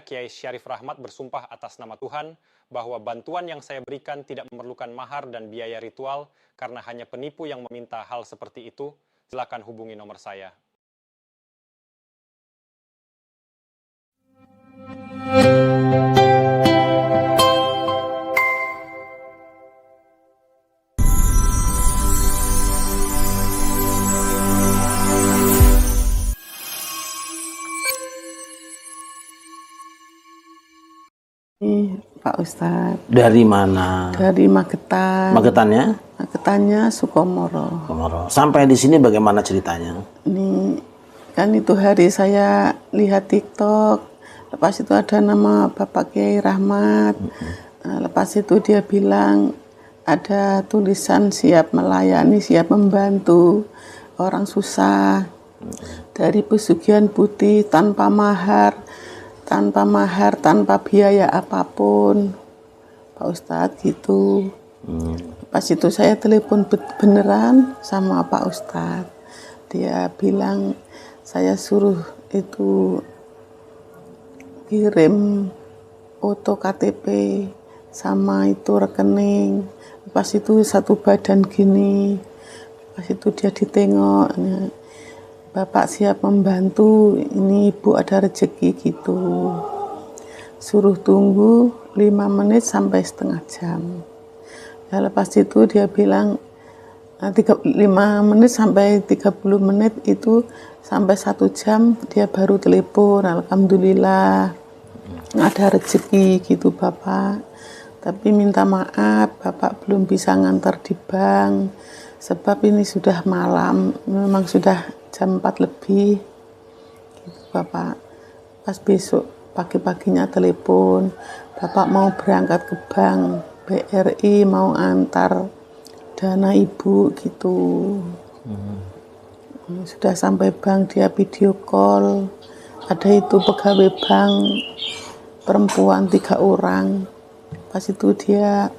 Kiai Syarif Rahmat bersumpah atas nama Tuhan bahwa bantuan yang saya berikan tidak memerlukan mahar dan biaya ritual karena hanya penipu yang meminta hal seperti itu. Silakan hubungi nomor saya. Pak Ustadz. Dari mana? Dari Magetan. Magetannya? Magetannya Sukomoro. Sukomoro. Sampai di sini bagaimana ceritanya? Ini kan itu hari saya lihat TikTok. Lepas itu ada nama Bapak Kiai Rahmat. Lepas itu dia bilang ada tulisan siap melayani, siap membantu orang susah. Dari pesugihan putih tanpa mahar, tanpa biaya apapun, Pak Ustadz gitu. Pas itu saya telepon beneran sama Pak Ustadz. Dia bilang saya suruh itu kirim foto KTP sama itu rekening. Pas itu satu badan gini. Pas itu dia ditengok. Bapak siap membantu, ini ibu ada rezeki gitu. Suruh tunggu 5 menit sampai setengah jam. Ya, lepas itu dia bilang 5 menit sampai 30 menit itu sampai 1 jam dia baru telepon. Alhamdulillah ada rezeki gitu Bapak. Tapi minta maaf Bapak belum bisa ngantar di bank. Sebab ini sudah malam, memang sudah jam 4 lebih gitu Bapak. Pas besok pagi-paginya telepon, Bapak mau berangkat ke bank BRI, mau antar dana ibu gitu. Sudah sampai bank dia video call, ada itu pegawai bank perempuan 3 orang. Pas itu dia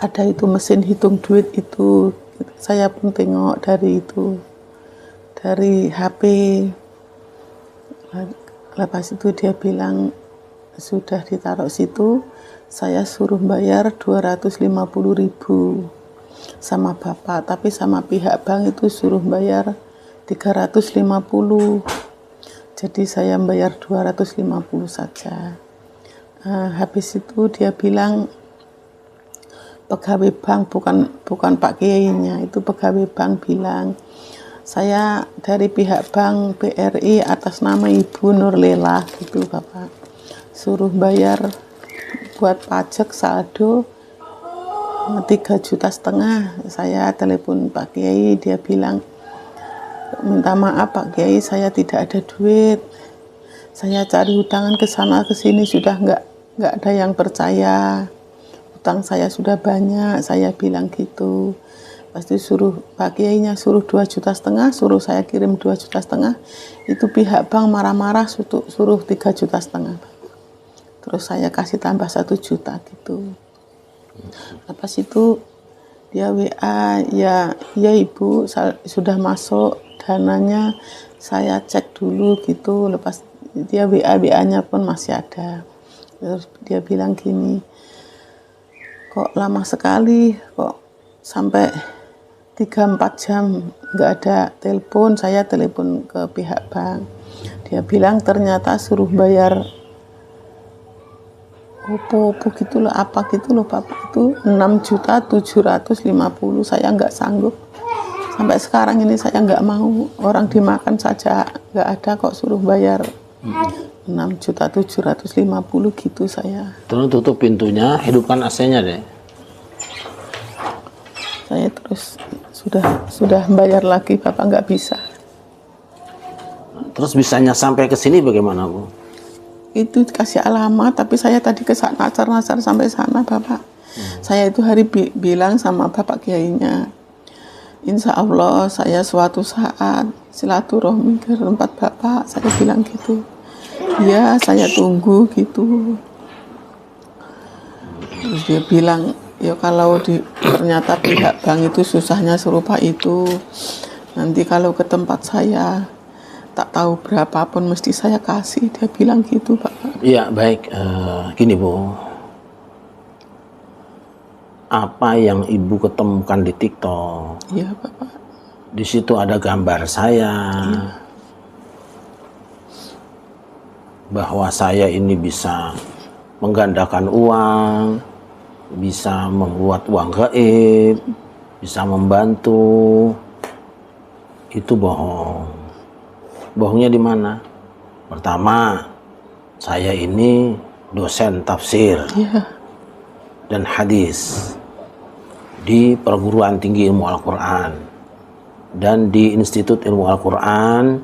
ada itu mesin hitung duit itu, saya pun tengok dari itu, dari HP. Lepas itu dia bilang sudah ditaruh situ, saya suruh bayar 250.000 sama Bapak, tapi sama pihak bank itu suruh bayar 350. Jadi saya bayar 250 saja. Habis itu dia bilang pegawai bank, bukan Pak Kiainya, itu pegawai bank bilang, saya dari pihak bank BRI atas nama Ibu Nurlela gitu Bapak, suruh bayar buat pajak saldo 3,5 juta. Saya telepon Pak Kiai, dia bilang minta maaf Pak Kiai, saya tidak ada duit, saya cari hutangan ke sana ke sini sudah nggak ada yang percaya, utang saya sudah banyak, saya bilang gitu. Pasti suruh Pak Kiainya suruh 2,5 juta, suruh saya kirim 2,5 juta. Itu pihak bank marah-marah suruh 3,5 juta. Terus saya kasih tambah 1 juta gitu. Lepas itu dia WA, ya ibu sudah masuk dananya, saya cek dulu gitu. Lepas dia WA-nya pun masih ada. Terus dia bilang gini, kok lama sekali, kok sampai 3-4 jam nggak ada telepon. Saya telepon ke pihak bank, dia bilang ternyata suruh bayar opo gitu loh, apa gitu loh Bapak, itu 6.750.000. Saya nggak sanggup, sampai sekarang ini saya nggak mau, orang dimakan saja nggak ada kok suruh bayar 6.750.000 gitu. Saya terus tutup pintunya, hidupkan AC-nya deh. Saya terus sudah bayar lagi Bapak, nggak bisa. Terus bisanya sampai ke sini bagaimana Bu? Itu kasih alamat, tapi saya tadi ke sana nasar sampai sana Bapak. Saya itu hari bilang sama Bapak Kiainya, insya Allah saya suatu saat silaturahmi ke tempat Bapak, saya bilang gitu. Ya saya tunggu gitu. Terus dia bilang, ya kalau ternyata pihak bank itu susahnya serupa itu, nanti kalau ke tempat saya tak tahu berapapun mesti saya kasih, dia bilang gitu Pak. Iya, baik. Gini Bu, apa yang Ibu ketemukan di TikTok, Iya Bapak. di situ ada gambar saya, bahwa saya ini bisa menggandakan uang, bisa membuat uang gaib, bisa membantu. Itu bohong. Bohongnya di mana? Pertama, saya ini dosen tafsir dan hadis di perguruan tinggi ilmu Al-Quran dan di Institut Ilmu Al-Quran,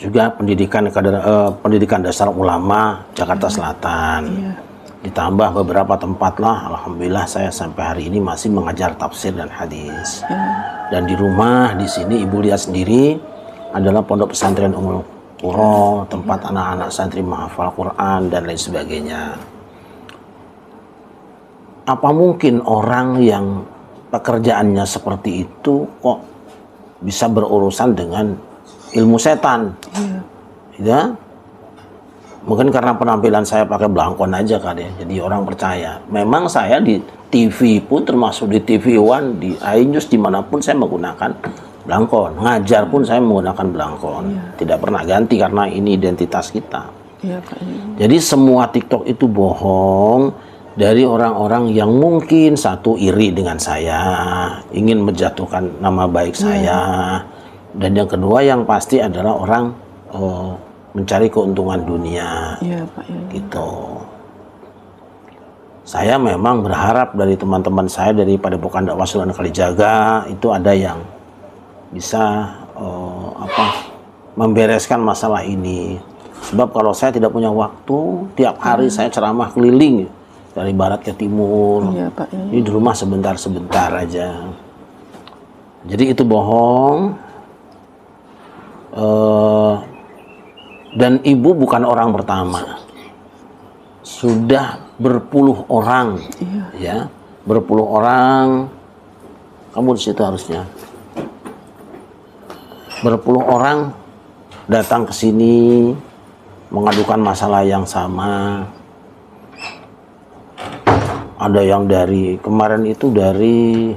juga pendidikan dasar ulama Jakarta Selatan. Ditambah beberapa tempat lah, alhamdulillah saya sampai hari ini masih mengajar tafsir dan hadis. Dan di rumah di sini Ibu lihat sendiri adalah pondok pesantren Ummul Qura, tempat anak-anak santri menghafal Quran dan lain sebagainya. Apa mungkin orang yang pekerjaannya seperti itu kok bisa berurusan dengan ilmu setan? Ya, mungkin karena penampilan saya pakai belangkon aja kali ya, jadi orang percaya. Memang saya di TV pun, termasuk di TV One, di iNews, dimanapun saya menggunakan belangkon. Ngajar pun saya menggunakan belangkon. Tidak pernah ganti karena ini identitas kita. Jadi semua TikTok itu bohong dari orang-orang yang mungkin satu iri dengan saya, ingin menjatuhkan nama baik saya. Dan yang kedua yang pasti adalah orang mencari keuntungan dunia. Gitu. Saya memang berharap dari teman-teman saya dari Padepokan Dakwah Sunan Kalijaga itu ada yang bisa membereskan masalah ini. Sebab kalau saya tidak punya waktu, tiap hari saya ceramah keliling dari barat ke timur. Ini di rumah sebentar-sebentar aja. Jadi itu bohong. Dan Ibu bukan orang pertama. Sudah berpuluh orang, ya, berpuluh orang. Kamu di situ harusnya. Berpuluh orang datang ke sini mengadukan masalah yang sama. Ada yang dari kemarin itu dari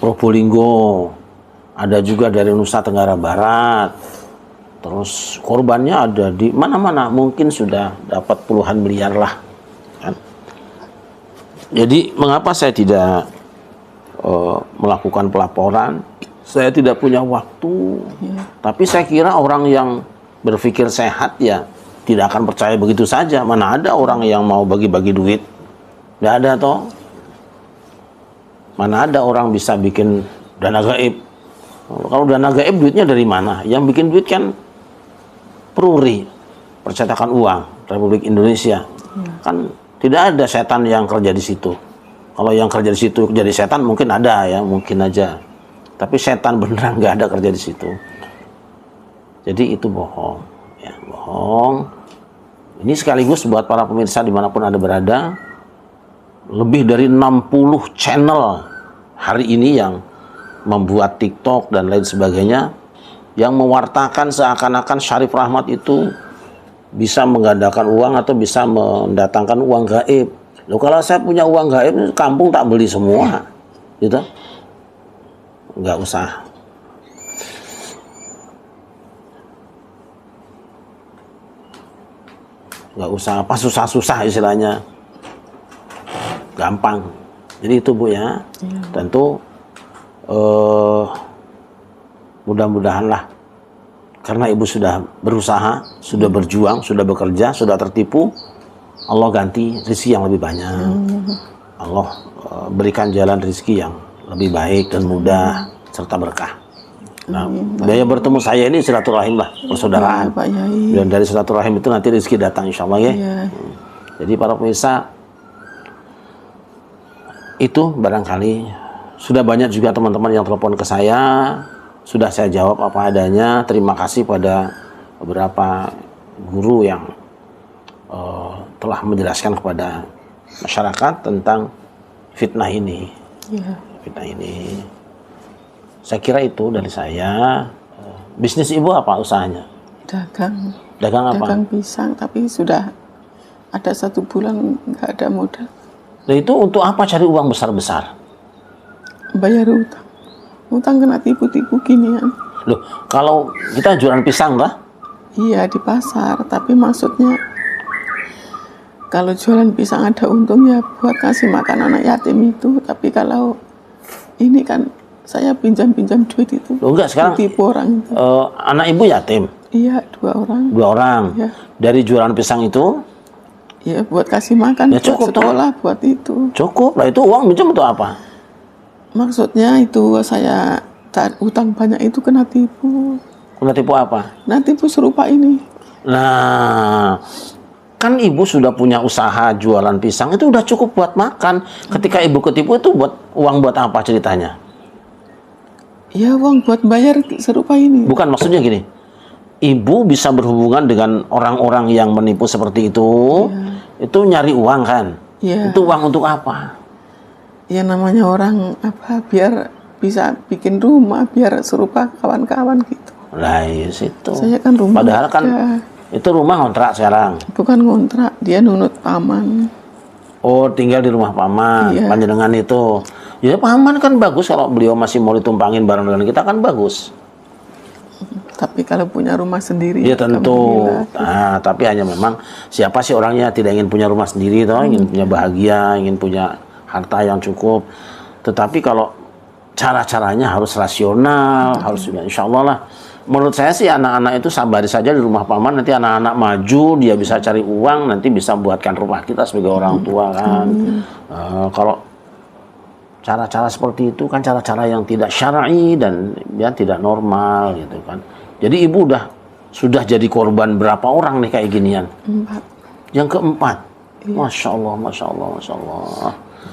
Probolinggo, ada juga dari Nusa Tenggara Barat. Terus korbannya ada di mana-mana, mungkin sudah dapat puluhan miliar lah. Kan? Jadi mengapa saya tidak melakukan pelaporan? Saya tidak punya waktu. Tapi saya kira orang yang berpikir sehat ya tidak akan percaya begitu saja. Mana ada orang yang mau bagi-bagi duit? Tidak ada toh. Mana ada orang bisa bikin dana gaib? Kalau dana gaib duitnya dari mana? Yang bikin duit kan Peruri, percetakan uang Republik Indonesia. Kan tidak ada setan yang kerja di situ. Kalau yang kerja di situ jadi setan mungkin ada ya, mungkin aja. Tapi setan beneran nggak ada kerja di situ. Jadi itu bohong, ya bohong. Ini sekaligus buat para pemirsa dimanapun Anda berada, lebih dari 60 channel hari ini yang membuat TikTok dan lain sebagainya, yang mewartakan seakan-akan Syarif Rahmat itu bisa menggandakan uang atau bisa mendatangkan uang gaib. Loh, kalau saya punya uang gaib, kampung tak beli semua, gitu. Nggak usah. Nggak usah apa susah-susah istilahnya. Gampang. Jadi itu Bu ya. Tentu mudah-mudahanlah karena Ibu sudah berusaha, sudah berjuang, sudah bekerja, sudah tertipu, Allah ganti rezeki yang lebih banyak. Allah berikan jalan rezeki yang lebih baik dan mudah serta berkah. Nah, biaya bertemu saya ini silaturahim lah, persaudaraan. Dan dari silaturahim itu nanti rezeki datang insya Allah ya. Jadi para pemirsa, itu barangkali sudah banyak juga teman-teman yang telepon ke saya. Sudah saya jawab apa adanya. Terima kasih pada beberapa guru yang telah menjelaskan kepada masyarakat tentang fitnah ini. Fitnah ini. Saya kira itu dari saya. Bisnis Ibu apa usahanya? dagang. Dagang apa? Dagang pisang, tapi sudah ada 1 bulan nggak ada modal. Nah itu untuk apa cari uang besar-besar? Bayar utang. Utang kena tipu-tipu ginian. Loh, kalau kita jualan pisang lah, Iya di pasar, tapi maksudnya kalau jualan pisang ada untung ya buat kasih makan anak yatim itu. Tapi kalau ini kan saya pinjam-pinjam duit itu. loh enggak sekarang Tipu orang itu. anak ibu yatim, Iya 2 orang. 2 orang. Iya. Dari jualan pisang itu Iya buat kasih makan, Ya, buat cukup, sekolah, buat itu. cukup lah, itu uang minjem untuk apa? Maksudnya itu saya utang banyak itu kena tipu. Kena tipu apa? Nah tipu serupa ini. Nah, kan ibu sudah punya usaha jualan pisang, itu udah cukup buat makan. Ketika ibu ketipu itu buat uang buat apa ceritanya? Ya uang buat bayar serupa ini. Bukan, maksudnya gini, ibu bisa berhubungan dengan orang-orang yang menipu seperti itu nyari uang kan? Iya. Itu uang untuk apa? Ya namanya orang apa biar bisa bikin rumah, biar serupa kawan-kawan gitu. Lah, iya situ. Saya kan rumah Padahal kan aja. itu rumah kontrak sekarang. Bukan kontrak, dia nunut paman. Oh, tinggal di rumah paman, Iya. panjenengan itu. Ya paman kan bagus kalau beliau masih mau ditumpangin barang dengan kita kan bagus. Tapi kalau punya rumah sendiri, Ya tentu. alhamdulillah. Nah, tapi hanya memang siapa sih orangnya tidak ingin punya rumah sendiri toh, ingin punya bahagia, ingin punya harta yang cukup. Tetapi kalau cara-caranya harus rasional, harus juga insya Allah lah. Menurut saya sih anak-anak itu sabari saja di rumah paman, nanti anak-anak maju, dia bisa cari uang, nanti bisa buatkan rumah kita sebagai orang tua kan. Kalau cara-cara seperti itu kan cara-cara yang tidak syar'i dan ya tidak normal gitu kan. Jadi ibu sudah jadi korban berapa orang nih kayak ginian? 4. Yang keempat. Masya Allah, Masya Allah, Masya Allah.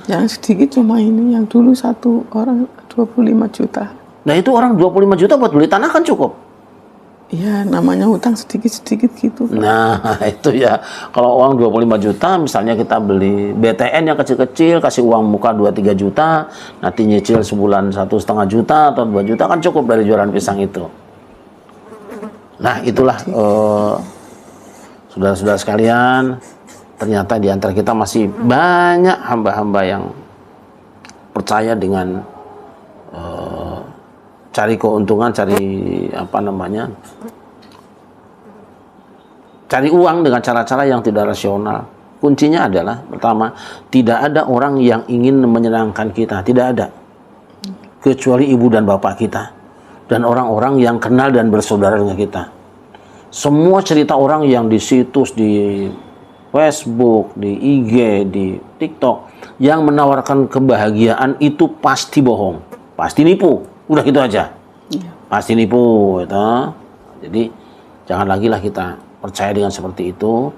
Yang sedikit cuma ini, yang dulu 1 orang 25 juta. Nah itu orang 25 juta buat beli tanah kan cukup. Iya, namanya utang sedikit-sedikit gitu. Nah itu ya, kalau uang 25 juta misalnya kita beli BTN yang kecil-kecil, kasih uang muka 2-3 juta, nanti nyicil sebulan 1,5 juta atau 2 juta kan cukup dari jualan pisang itu. Nah itulah saudara-saudara sekalian, ternyata di antara kita masih banyak hamba-hamba yang percaya dengan cari keuntungan, cari uang dengan cara-cara yang tidak rasional. Kuncinya adalah pertama, tidak ada orang yang ingin menyenangkan kita, tidak ada, kecuali ibu dan bapak kita dan orang-orang yang kenal dan bersaudara dengan kita. Semua cerita orang yang di situs, di Facebook, di IG, di TikTok yang menawarkan kebahagiaan itu pasti bohong, pasti nipu. Udah gitu aja. Pasti nipu gitu. Jadi jangan lagi lah kita percaya dengan seperti itu.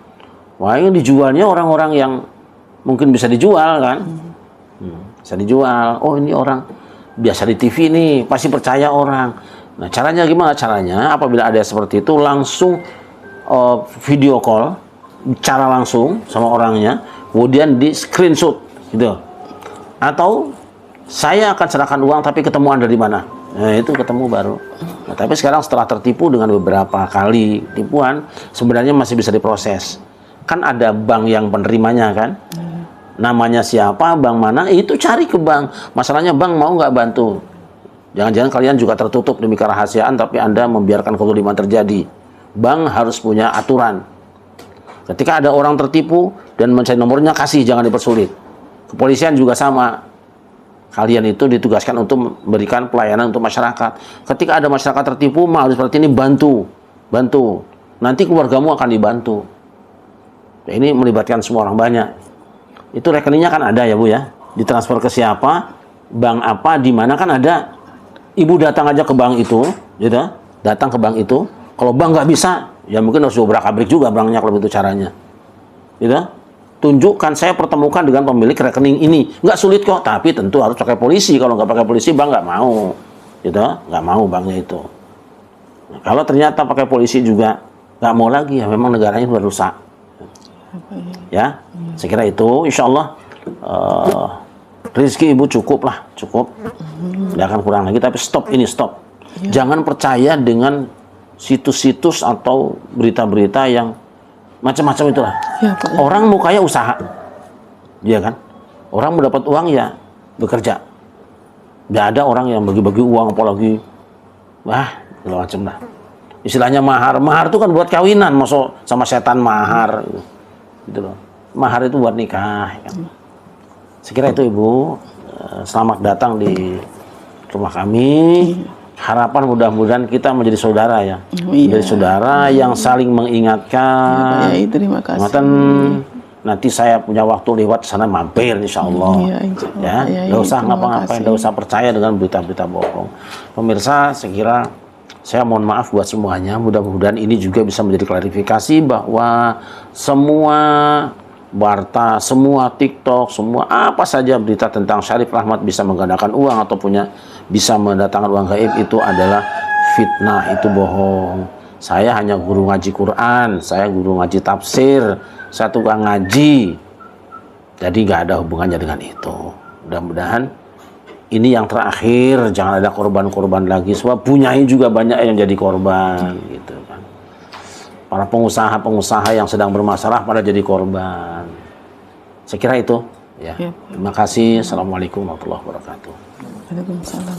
Wah, ini dijualnya orang-orang yang mungkin bisa dijual kan. Bisa dijual. Oh, ini orang biasa di TV nih, pasti percaya orang. Nah, caranya gimana? Caranya apabila ada seperti itu langsung video call, bicara langsung sama orangnya, kemudian di screenshot gitu. Atau saya akan serahkan uang tapi ketemu Anda di mana? Nah, itu ketemu baru. Nah, tapi sekarang setelah tertipu dengan beberapa kali tipuan, sebenarnya masih bisa diproses. Kan ada bank yang penerimanya kan? Namanya siapa, bank mana, itu cari ke bank. Masalahnya bank mau nggak bantu. Jangan-jangan kalian juga tertutup demi kerahasiaan, tapi Anda membiarkan kezaliman terjadi. Bank harus punya aturan. Ketika ada orang tertipu dan mencari nomornya, kasih, jangan dipersulit. Kepolisian juga sama. Kalian itu ditugaskan untuk memberikan pelayanan untuk masyarakat. Ketika ada masyarakat tertipu, harus seperti ini, bantu. Nanti keluargamu akan dibantu. Nah, ini melibatkan semua orang banyak. Itu rekeningnya kan ada ya Bu ya. Ditransfer ke siapa, bank apa, di mana kan ada. Ibu datang aja ke bank itu, gitu. Datang ke bank itu. Kalau bank nggak bisa, ya mungkin harus obrak-abrik juga banknya kalau itu caranya. Gitu. Tunjukkan, saya pertemukan dengan pemilik rekening ini. Nggak sulit kok, tapi tentu harus pakai polisi. Kalau nggak pakai polisi, bank nggak mau. Gitu, nggak mau banknya itu. Nah, kalau ternyata pakai polisi juga nggak mau lagi, ya memang negaranya sudah rusak. Ya, saya kira itu, insya Allah rezeki ibu cukup. Nggak akan kurang lagi. Tapi stop. Jangan percaya dengan situs-situs atau berita-berita yang macam-macam itulah. Ya, Pak. Orang mau kaya usaha, iya kan? Orang mau dapat uang ya bekerja. Nggak ada orang yang bagi-bagi uang, apalagi segala macam lah. Istilahnya mahar itu kan buat kawinan, masuk sama setan mahar, gitu loh. Mahar itu buat nikah. Kan? Sekira itu Ibu. Selamat datang di rumah kami. Harapan mudah-mudahan kita menjadi saudara ya. Menjadi saudara yang saling mengingatkan. Ya, terima kasih. Nanti saya punya waktu lewat sana mampir insya Allah. Insya Allah. Ya, nggak usah ngapa-ngapain, nggak usah percaya dengan berita-berita bohong. Pemirsa, saya kira saya mohon maaf buat semuanya. Mudah-mudahan ini juga bisa menjadi klarifikasi bahwa semua Warta, semua TikTok, semua apa saja berita tentang Syarif Rahmat bisa menggandakan uang atau bisa mendatangkan uang gaib itu adalah fitnah, itu bohong. Saya hanya guru ngaji Quran, saya guru ngaji tafsir, saya tukang ngaji. Jadi nggak ada hubungannya dengan itu. Mudah-mudahan ini yang terakhir, jangan ada korban-korban lagi. Sebab punyai juga banyak yang jadi korban, gitu kan. Para pengusaha-pengusaha yang sedang bermasalah pada jadi korban. Saya kira itu. Ya. Terima kasih. Assalamualaikum warahmatullahi wabarakatuh. Waalaikumsalam.